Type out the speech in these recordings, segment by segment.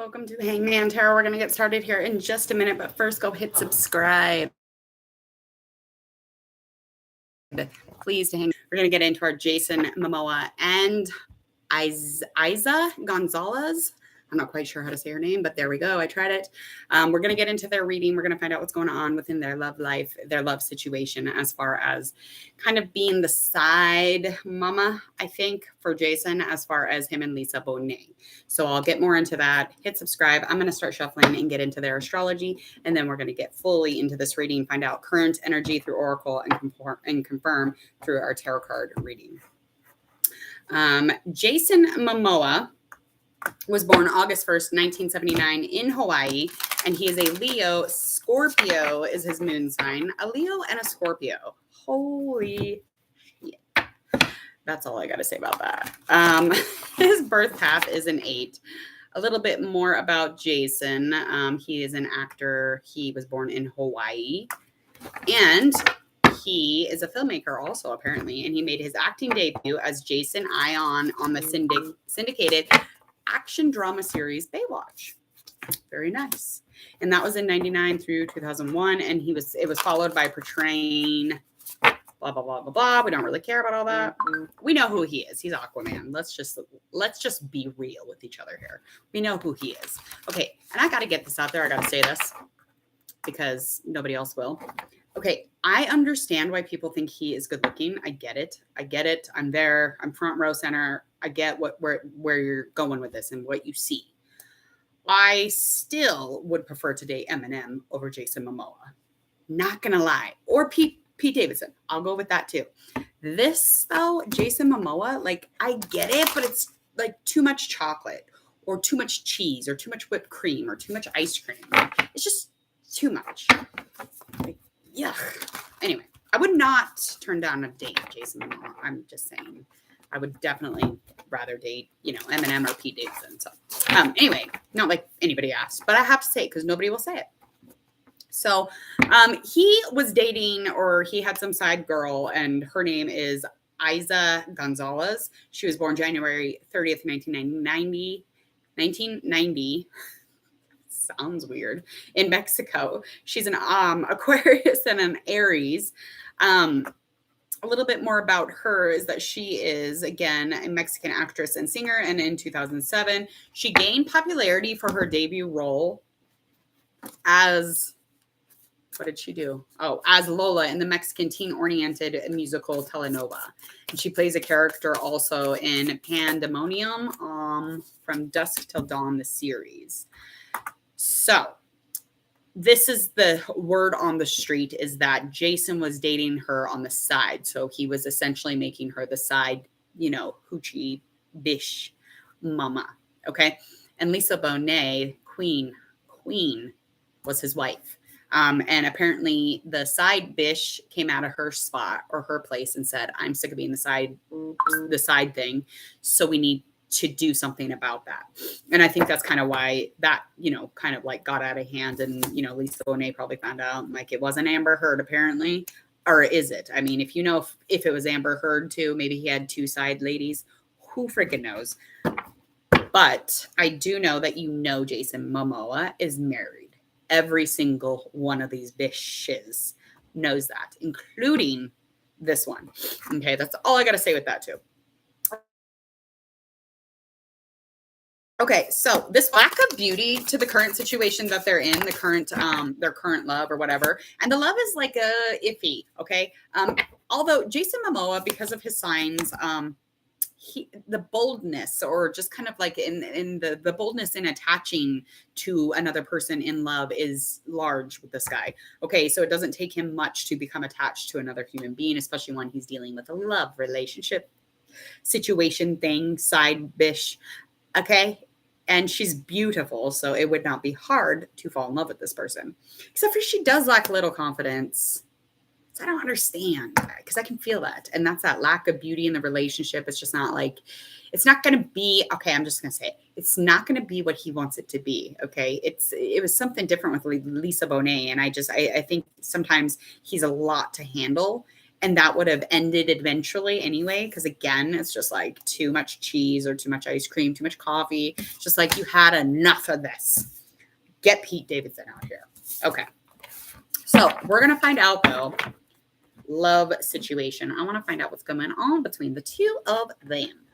Welcome to the Hangman Tarot. We're going to get started here in just a minute, but first go hit subscribe. Please to hang. We're going to get into our Jason Momoa and Eiza González. I'm not quite sure how to say her name, but there we go. I tried it. We're going to get into their reading. We're going to find out what's going on within their love life, their love situation, as far as kind of being the side mama, I think, for Jason, as far as him and Lisa Bonet. So I'll get more into that. Hit subscribe. I'm going to start shuffling and get into their astrology, and then we're going to get fully into this reading, find out current energy through Oracle, and confirm through our tarot card reading. Jason Momoa was born August 1st, 1979 in Hawaii, and he is a Leo. Scorpio is his moon sign. A Leo and a Scorpio. Holy shit. That's all I got to say about that. His birth path is an 8. A little bit more about Jason. He is an actor. He was born in Hawaii, and he is a filmmaker also, apparently, and he made his acting debut as Jason Ion on the syndicated action drama series Baywatch. Very nice. And that was in 99 through 2001, and it was followed by portraying blah blah blah blah blah. We don't really care about all that. We know who he is. He's Aquaman. Let's just be real with each other here. We know who he is. Okay, and I got to get this out there. I got to say this because nobody else will. Okay, I understand why people think he is good looking. I get it. I'm there. I'm front row center. I get where you're going with this and what you see. I still would prefer to date Eminem over Jason Momoa. Not gonna lie. Or Pete Davidson. I'll go with that too. This though, Jason Momoa, like I get it, but it's like too much chocolate or too much cheese or too much whipped cream or too much ice cream. It's just too much. Like, yuck. Anyway, I would not turn down a date with Jason Momoa. I'm just saying. I would definitely rather date, Eminem or Pete Davidson. So, anyway, not like anybody asked, but I have to say it because nobody will say it. So, he was dating, or he had some side girl, and her name is Eiza González. She was born January 30th, 1990. Sounds weird. In Mexico. She's an Aquarius and an Aries. A little bit more about her is that she is, again, a Mexican actress and singer. And in 2007, she gained popularity for her debut role as, what did she do? Oh, as Lola in the Mexican teen-oriented musical Telenova. And she plays a character also in Pandemonium from Dusk Till Dawn, the series. So this is the word on the street, is that Jason was dating her on the side. So he was essentially making her the side, hoochie bish mama. Okay. And Lisa Bonet, queen was his wife. And apparently the side bish came out of her spot or her place and said, I'm sick of being the side thing. So we need to do something about that. And I think that's kind of why that, kind of like got out of hand. And, Lisa Bonet probably found out like it wasn't Amber Heard apparently, or is it? I mean, if if it was Amber Heard too, maybe he had two side ladies, who freaking knows? But I do know that Jason Momoa is married. Every single one of these bitches knows that, including this one. Okay, that's all I got to say with that too. Okay, so this lack of beauty to the current situation that they're in, the current, their current love or whatever, and the love is like iffy. Okay, although Jason Momoa, because of his signs, the boldness, or just kind of like in the boldness in attaching to another person in love is large with this guy. Okay, so it doesn't take him much to become attached to another human being, especially when he's dealing with a love relationship situation thing, side bish. Okay. And she's beautiful, so it would not be hard to fall in love with this person. Except for she does lack a little confidence. So I don't understand, because I can feel that. And that's that lack of beauty in the relationship. It's just not like, it's not going to be, okay, I'm just going to say it. It's not going to be what he wants it to be, okay? It was something different with Lisa Bonet. And I think sometimes he's a lot to handle. And that would have ended eventually anyway, because again, it's just like too much cheese or too much ice cream, too much coffee. It's just like you had enough of this. Get Pete Davidson out here. Okay. So we're going to find out, though, love situation. I want to find out what's going on between the two of them.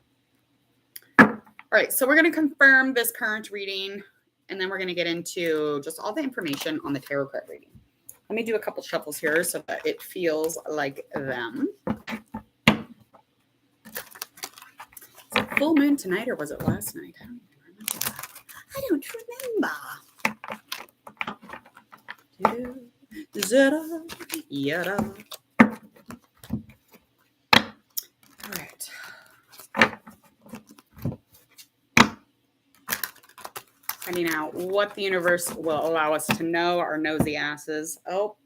All right. So we're going to confirm this current reading, and then we're going to get into just all the information on the tarot card reading. Let me do a couple shuffles here so that it feels like them. Is it full moon tonight or was it last night? I don't remember. Zeta, yada. All right. Finding out what the universe will allow us to know, our nosy asses. Oh,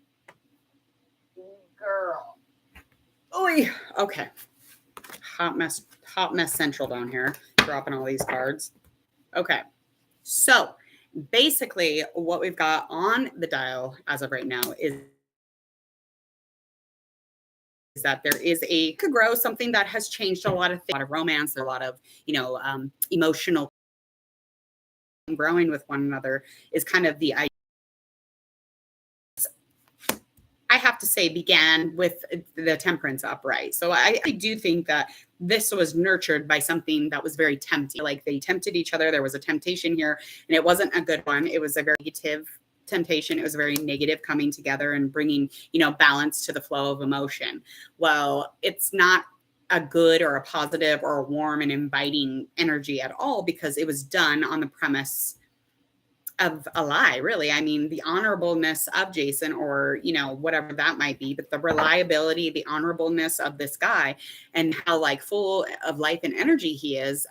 girl. Oy. Okay. Hot mess central down here. Dropping all these cards. Okay. So basically what we've got on the dial as of right now is that there is could grow something that has changed a lot of things, a lot of romance, a lot of, emotional growing with one another is kind of the idea. I have to say began with the temperance upright. So I do think that this was nurtured by something that was very tempting. Like they tempted each other. There was a temptation here and it wasn't a good one. It was a very negative temptation. It was very negative coming together and bringing, balance to the flow of emotion. Well, it's not a good or a positive or a warm and inviting energy at all because it was done on the premise of a lie, really. I mean, the honorableness of Jason or, whatever that might be, but the reliability, the honorableness of this guy and how like full of life and energy he is,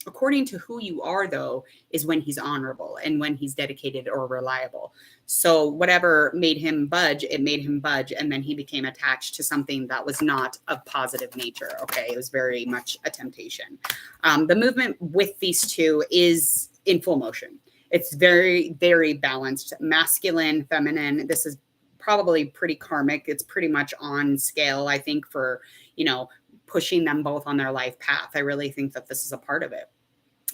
according to who you are, though, is when he's honorable and when he's dedicated or reliable. So whatever made him budge, it made him budge. And then he became attached to something that was not of positive nature. Okay. It was very much a temptation. The movement with these two is in full motion. It's very, very balanced, masculine, feminine. This is probably pretty karmic. It's pretty much on scale, I think, for, pushing them both on their life path. I really think that this is a part of it.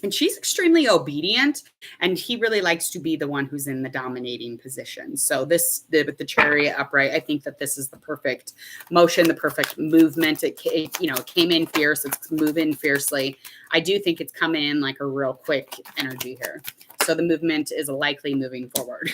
And she's extremely obedient, and he really likes to be the one who's in the dominating position. So with the Chariot upright, I think that this is the perfect motion, the perfect movement. It came in fierce. It's moving fiercely. I do think it's coming in like a real quick energy here. So the movement is likely moving forward.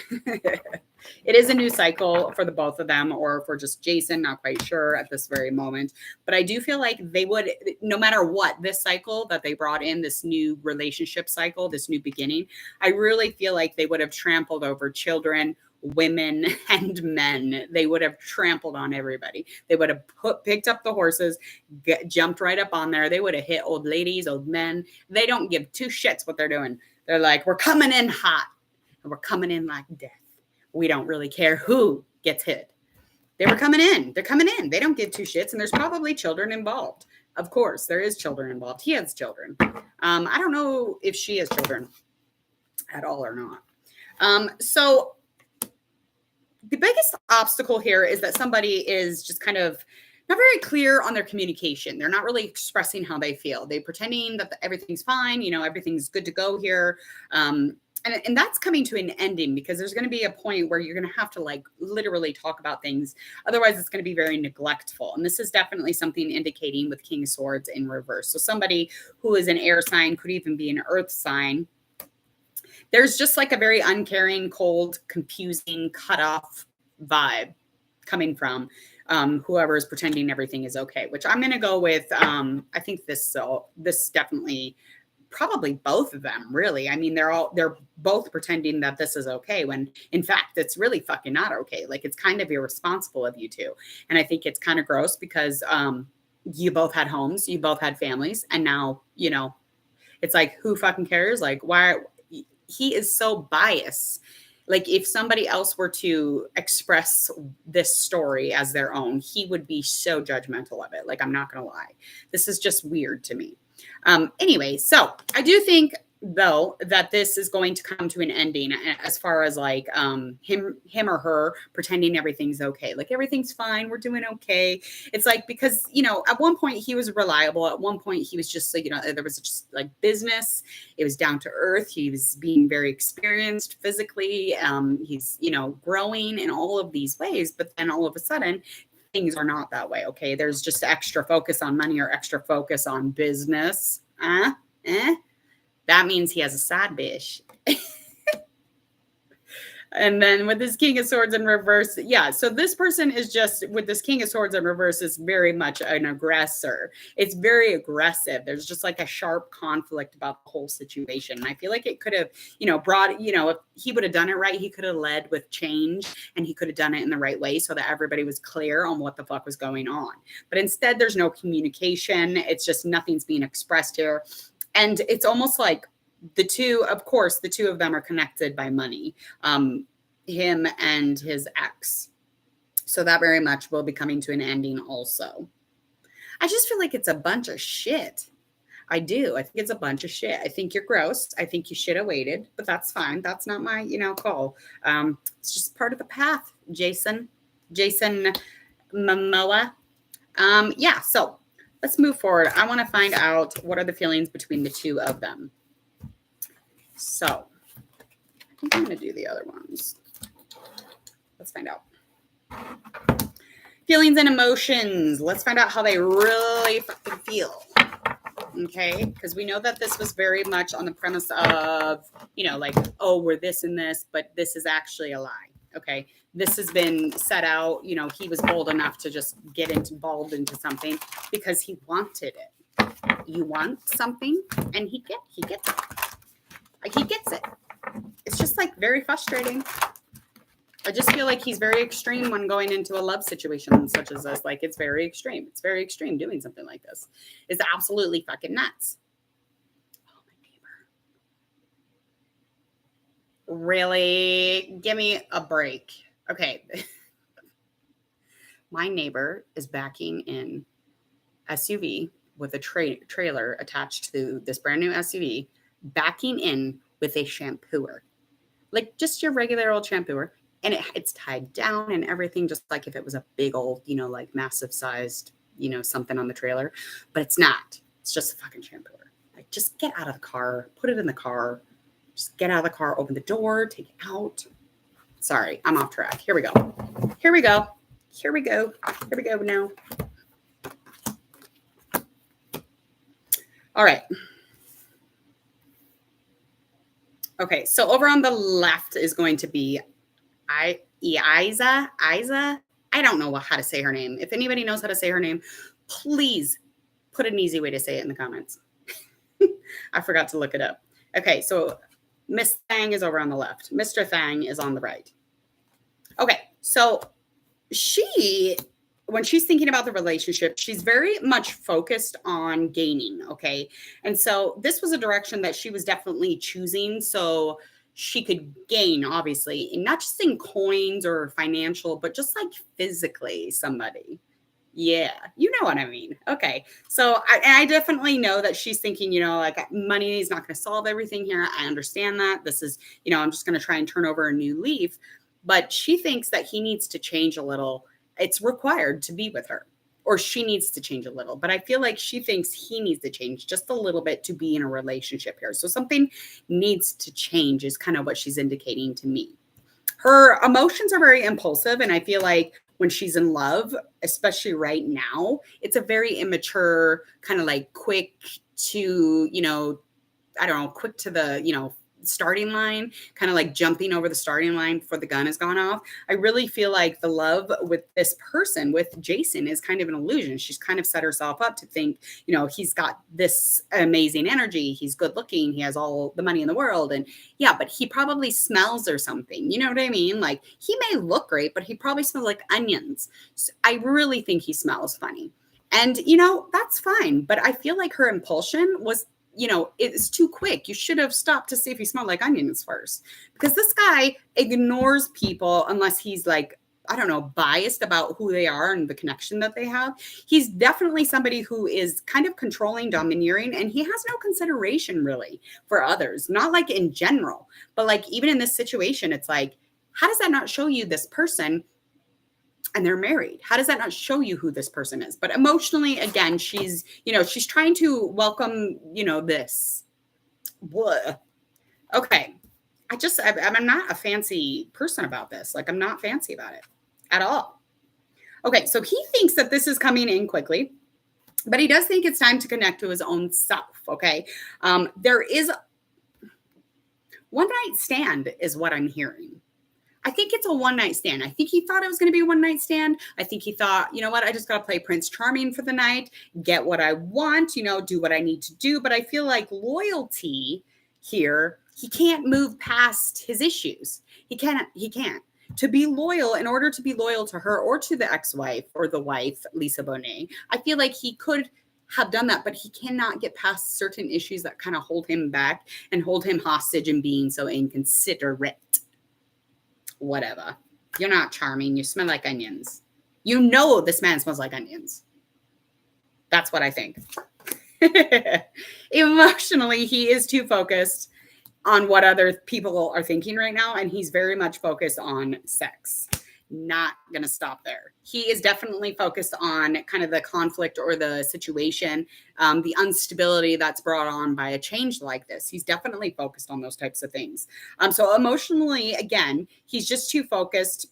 It is a new cycle for the both of them or for just Jason, not quite sure at this very moment. But I do feel like they would, no matter what, this cycle that they brought in, this new relationship cycle, this new beginning, I really feel like they would have trampled over children, women, and men. They would have trampled on everybody. They would have picked up the horses, jumped right up on there. They would have hit old ladies, old men. They don't give two shits what they're doing. They're like, we're coming in hot and we're coming in like death. We don't really care who gets hit. They were coming in. They're coming in. They don't give two shits. And there's probably children involved. Of course, there is children involved. He has children. I don't know if she has children at all or not. So the biggest obstacle here is that somebody is just kind of not very clear on their communication. They're not really expressing how they feel. They're pretending that everything's fine. Everything's good to go here. And that's coming to an ending because there's going to be a point where you're going to have to like literally talk about things. Otherwise, it's going to be very neglectful. And this is definitely something indicating with King of Swords in reverse. So somebody who is an air sign could even be an earth sign. There's just like a very uncaring, cold, confusing, cut off vibe coming from whoever is pretending everything is okay, which I'm going to go with. I think this definitely probably both of them, really. I mean, they're both pretending that this is okay when in fact it's really fucking not okay. Like it's kind of irresponsible of you two. And I think it's kind of gross because you both had homes, you both had families, and now, it's like, who fucking cares? Like, why? He is so biased. Like if somebody else were to express this story as their own, he would be so judgmental of it. Like, I'm not going to lie. This is just weird to me. Anyway, so I do think though, that this is going to come to an ending as far as like him or her pretending everything's okay. Like everything's fine, we're doing okay. It's like, because, you know, at one point he was reliable. At one point he was just like, you know, there was just like business. It was down to earth. He was being very experienced physically. He's, you know, growing in all of these ways. But then all of a sudden, things are not that way. Okay. There's just extra focus on money or extra focus on business. That means he has a side bitch. And then with this King of Swords in reverse, yeah. So this person is just, with this King of Swords in reverse, is very much an aggressor. It's very aggressive. There's just like a sharp conflict about the whole situation. And I feel like it could have, you know, brought, you know, if he would have done it right, he could have led with change, and he could have done it in the right way so that everybody was clear on what the fuck was going on. But instead, there's no communication. It's just nothing's being expressed here. And it's almost like the two of them are connected by money, him and his ex. So that very much will be coming to an ending also. I just feel like it's a bunch of shit. I do. I think it's a bunch of shit. I think you're gross. I think you should have waited, but that's fine. That's not my, you know, call. It's just part of the path, Jason Momoa. Yeah, so let's move forward. I want to find out what are the feelings between the two of them. So I think I'm going to do the other ones. Let's find out. Feelings and emotions. Let's find out how they really fucking feel. Okay? Because we know that this was very much on the premise of, you know, like, oh, we're this and this, but this is actually a lie. Okay? This has been set out. You know, he was bold enough to just get involved into something because he wanted it. You want something, and he gets it. Like, he gets it. It's just like very frustrating. I just feel like he's very extreme when going into a love situation such as this. Like, it's very extreme. It's very extreme doing something like this. It's absolutely fucking nuts. Oh, my neighbor. Really? Give me a break. Okay. My neighbor is backing in SUV with a trailer attached to this brand new SUV, backing in with a shampooer. Like just your regular old shampooer. And it's tied down and everything, just like if it was a big old, you know, like massive sized, you know, something on the trailer. But it's not. It's just a fucking shampooer. Like, just get out of the car, put it in the car. Just get out of the car, open the door, take it out. Sorry, I'm off track. Here we go. Now. All right. Okay, so over on the left is going to be Eiza. I don't know how to say her name. If anybody knows how to say her name, please put an easy way to say it in the comments. I forgot to look it up. Okay, so Miss Thang is over on the left. Mr. Thang is on the right. Okay, so when she's thinking about the relationship, she's very much focused on gaining, okay? And so this was a direction that she was definitely choosing so she could gain, obviously, and not just in coins or financial, but just like physically somebody. Yeah, you know what I mean. Okay, so I definitely know that she's thinking, you know, like money is not going to solve everything here. I understand that. This is, you know, I'm just going to try and turn over a new leaf. But she thinks that he needs to change a little. It's required to be with her, or she needs to change a little. But I feel like she thinks he needs to change just a little bit to be in a relationship here. So something needs to change is kind of what she's indicating to me. Her emotions are very impulsive. And I feel like when she's in love, especially right now, it's a very immature, kind of like quick to, you know, I don't know, quick to the, you know, starting line, kind of like jumping over the starting line before the gun has gone off. I really feel like the love with this person, with Jason, is kind of an illusion. She's kind of set herself up to think, you know, he's got this amazing energy. He's good looking. He has all the money in the world. And yeah, but he probably smells or something. You know what I mean? Like, he may look great, but he probably smells like onions. So I really think he smells funny. And, you know, that's fine. But I feel like her impulsion was, you know, it's too quick. You should have stopped to see if he smelled like onions first, because this guy ignores people unless he's like I don't know, biased about who they are and the connection that they have. He's definitely somebody who is kind of controlling, domineering, and he has no consideration really for others. Not like in general, but like even in this situation, it's like, how does that not show you this person? And they're married. How does that not show you who this person is? But emotionally, again, she's trying to welcome, this. Blah. Okay. I'm not a fancy person about this. Like, I'm not fancy about it at all. Okay. So he thinks that this is coming in quickly, but he does think it's time to connect to his own self. Okay. There is one night stand is what I'm hearing. I think it's a one night stand. I think he thought it was going to be a one night stand. I think he thought, you know what, I just got to play Prince Charming for the night, get what I want, do what I need to do. But I feel like loyalty here, he can't move past his issues. He can't. To be loyal, in order to be loyal to her or to the ex-wife or the wife, Lisa Bonet, I feel like he could have done that, but he cannot get past certain issues that kind of hold him back and hold him hostage and being so inconsiderate. Whatever. You're not charming. You smell like onions. This man smells like onions. That's what I think. Emotionally, he is too focused on what other people are thinking right now, and he's very much focused on sex. Not going to stop there. He is definitely focused on kind of the conflict or the situation, the instability that's brought on by a change like this. He's definitely focused on those types of things. So emotionally, again, he's just too focused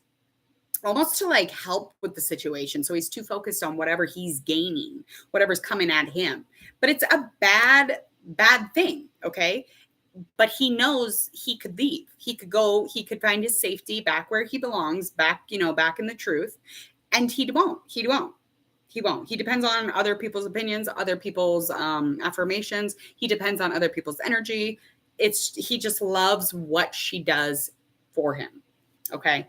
almost to like help with the situation. So he's too focused on whatever he's gaining, whatever's coming at him. But it's a bad thing, okay? But he knows he could leave. He could go, he could find his safety back where he belongs, back in the truth. And he won't. He depends on other people's opinions, other people's affirmations. He depends on other people's energy. He just loves what she does for him. Okay.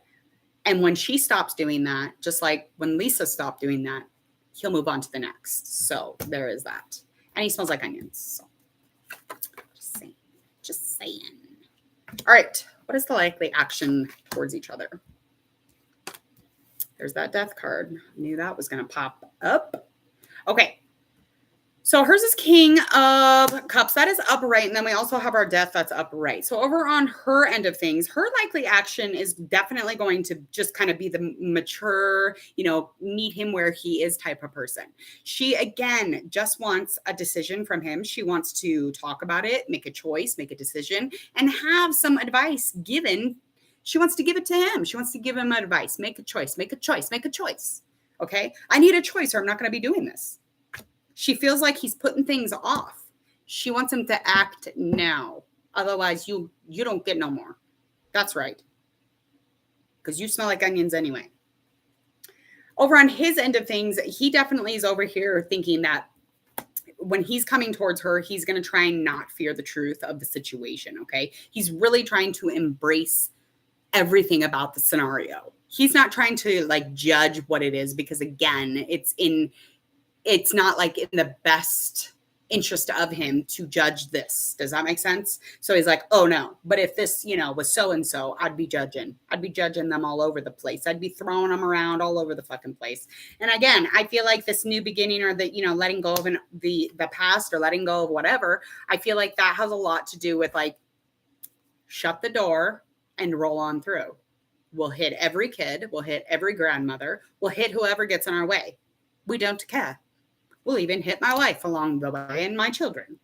And when she stops doing that, just like when Lisa stopped doing that, he'll move on to the next. So there is that. And he smells like onions. So just saying. All right. What is the likely action towards each other? There's that death card. I knew that was going to pop up. Okay. So hers is King of Cups. That is upright. And then we also have our death that's upright. So over on her end of things, her likely action is definitely going to just kind of be the mature, meet him where he is type of person. She, again, just wants a decision from him. She wants to talk about it, make a choice, make a decision, and have some advice given. She wants to give it to him. She wants to give him advice. Make a choice, make a choice, make a choice. Okay? I need a choice or I'm not going to be doing this. She feels like he's putting things off. She wants him to act now. Otherwise, you don't get no more. That's right. Because you smell like onions anyway. Over on his end of things, he definitely is over here thinking that when he's coming towards her, he's going to try and not fear the truth of the situation, okay? He's really trying to embrace everything about the scenario. He's not trying to, like, judge what it is because, again, it's not like in the best interest of him to judge this. Does that make sense? So he's like, oh no, but if this, was so-and-so, I'd be judging them all over the place. I'd be throwing them around all over the fucking place. And again, I feel like this new beginning or the, letting go of the past or letting go of whatever, I feel like that has a lot to do with like, shut the door and roll on through. We'll hit every kid. We'll hit every grandmother. We'll hit whoever gets in our way. We don't care. We'll even hit my wife along the way and my children.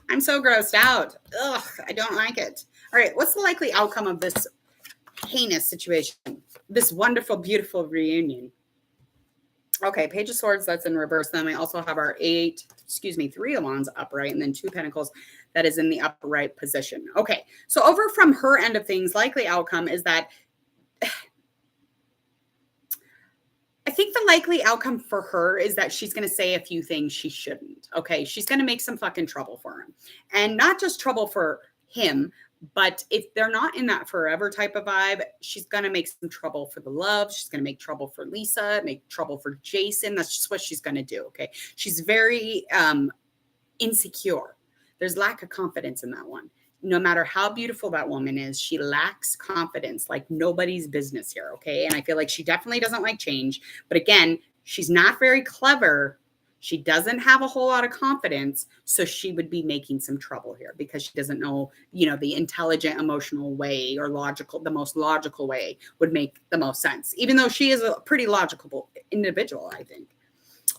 I'm so grossed out. Ugh, I don't like it. All right, what's the likely outcome of this heinous situation? This wonderful, beautiful reunion. Okay, Page of Swords, that's in reverse. Then we also have our 3 of Wands upright, and then 2 Pentacles that is in the upright position. Okay, so over from her end of things, likely outcome is that I think the likely outcome for her is that she's going to say a few things she shouldn't. Okay. She's going to make some fucking trouble for him, and not just trouble for him, but if they're not in that forever type of vibe, she's going to make some trouble for the love. She's going to make trouble for Lisa, make trouble for Jason. That's just what she's going to do. Okay. She's very insecure. There's lack of confidence in that one. no matter how beautiful that woman is, she lacks confidence like nobody's business here, okay? And I feel like she definitely doesn't like change. But again, she's not very clever. She doesn't have a whole lot of confidence, so she would be making some trouble here because she doesn't know, the intelligent, emotional way or the most logical way would make the most sense, even though she is a pretty logical individual, I think.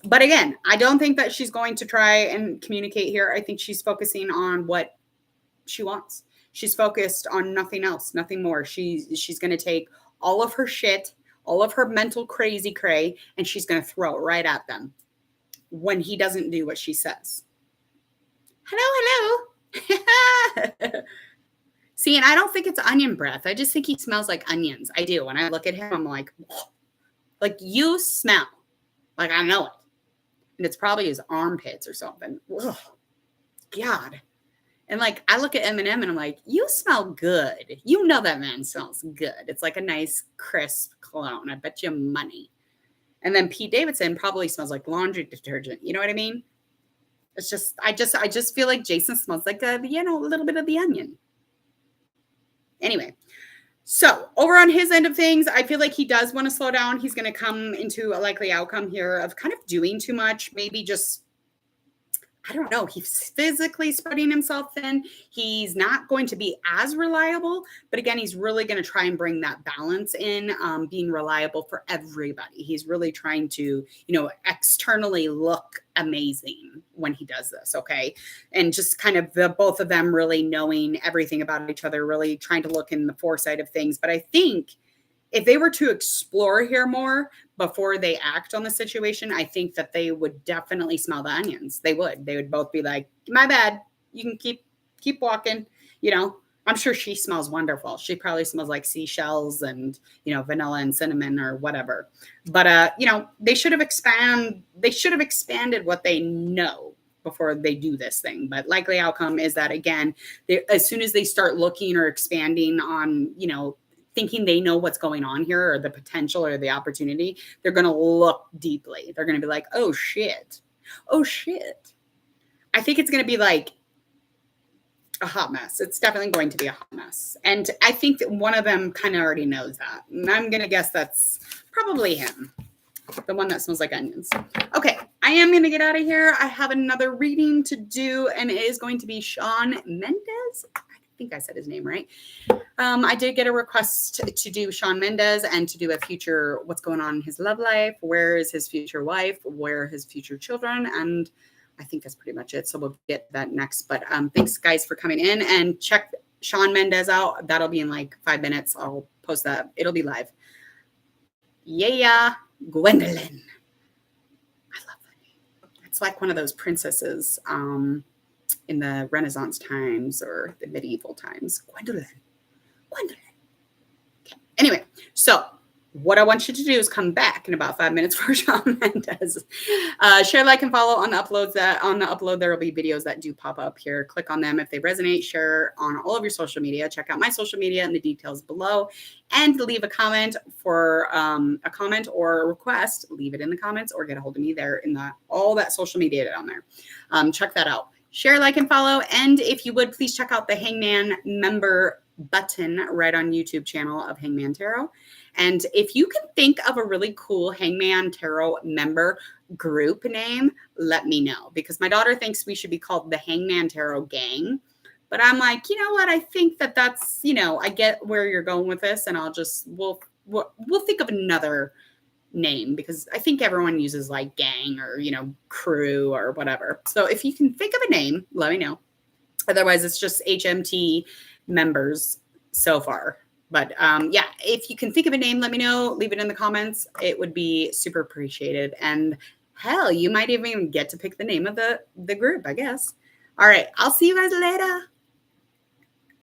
But again, I don't think that she's going to try and communicate here. I think she's focusing on what she wants. She's focused on nothing else, nothing more. She's going to take all of her shit, all of her mental crazy cray, and she's going to throw it right at them when he doesn't do what she says. Hello. See, and I don't think it's onion breath. I just think he smells like onions. I do. When I look at him, I'm like you smell. Like, I know it. And it's probably his armpits or something. Ugh. God. And like, I look at Eminem and I'm like, you smell good. You know that man smells good. It's like a nice, crisp cologne. I bet you money. And then Pete Davidson probably smells like laundry detergent. You know what I mean? It's just, I just feel like Jason smells like a little bit of the onion. Anyway, so over on his end of things, I feel like he does want to slow down. He's going to come into a likely outcome here of kind of doing too much, maybe just, I don't know. He's physically spreading himself thin. He's not going to be as reliable, but again, he's really going to try and bring that balance in, being reliable for everybody. He's really trying to, externally look amazing when he does this. Okay. And just kind of the both of them really knowing everything about each other, really trying to look in the foresight of things. But I think if they were to explore here more before they act on the situation, I think that they would definitely smell the onions. They would both be like, my bad. You can keep walking. I'm sure she smells wonderful. She probably smells like seashells and, vanilla and cinnamon or whatever. But, they should have expanded what they know before they do this thing. But likely outcome is that, again, as soon as they start looking or expanding on, thinking they know what's going on here or the potential or the opportunity, they're going to look deeply. They're going to be like, oh shit. I think it's going to be like a hot mess. It's definitely going to be a hot mess. And I think that one of them kind of already knows that. And I'm going to guess that's probably him. The one that smells like onions. Okay, I am going to get out of here. I have another reading to do, and it is going to be Shawn Mendes. I think I said his name right. I did get a request to do Shawn Mendes and to do a future, what's going on in his love life, where is his future wife, where are his future children, and I think that's pretty much it. So we'll get that next. But thanks, guys, for coming in, and check Shawn Mendes out. That'll be in like 5 minutes. I'll post that. It'll be live. Yeah, Gwendolyn. I love that name. It's like one of those princesses in the Renaissance times or the medieval times. Gwendolyn. Okay. Anyway, so what I want you to do is come back in about 5 minutes for Shawn Mendes. Share, like, and follow on the uploads. On the upload, there will be videos that do pop up here. Click on them if they resonate. Share on all of your social media. Check out my social media and the details below. And leave a comment for a comment or a request. Leave it in the comments or get a hold of me there in all that social media down there. Check that out. Share, like, and follow. And if you would, please check out the Hangman member button right on YouTube channel of Hangman Tarot. And if you can think of a really cool Hangman Tarot member group name, let me know. Because my daughter thinks we should be called the Hangman Tarot Gang. But I'm like, you know what? I think that's, I get where you're going with this. And we'll think of another name. Because I think everyone uses like gang or, crew or whatever. So if you can think of a name, let me know. Otherwise, it's just HMT members so far. But yeah, if you can think of a name, let me know. Leave it in the comments. It would be super appreciated. And hell, you might even get to pick the name of the group, I guess. All right. I'll see you guys later.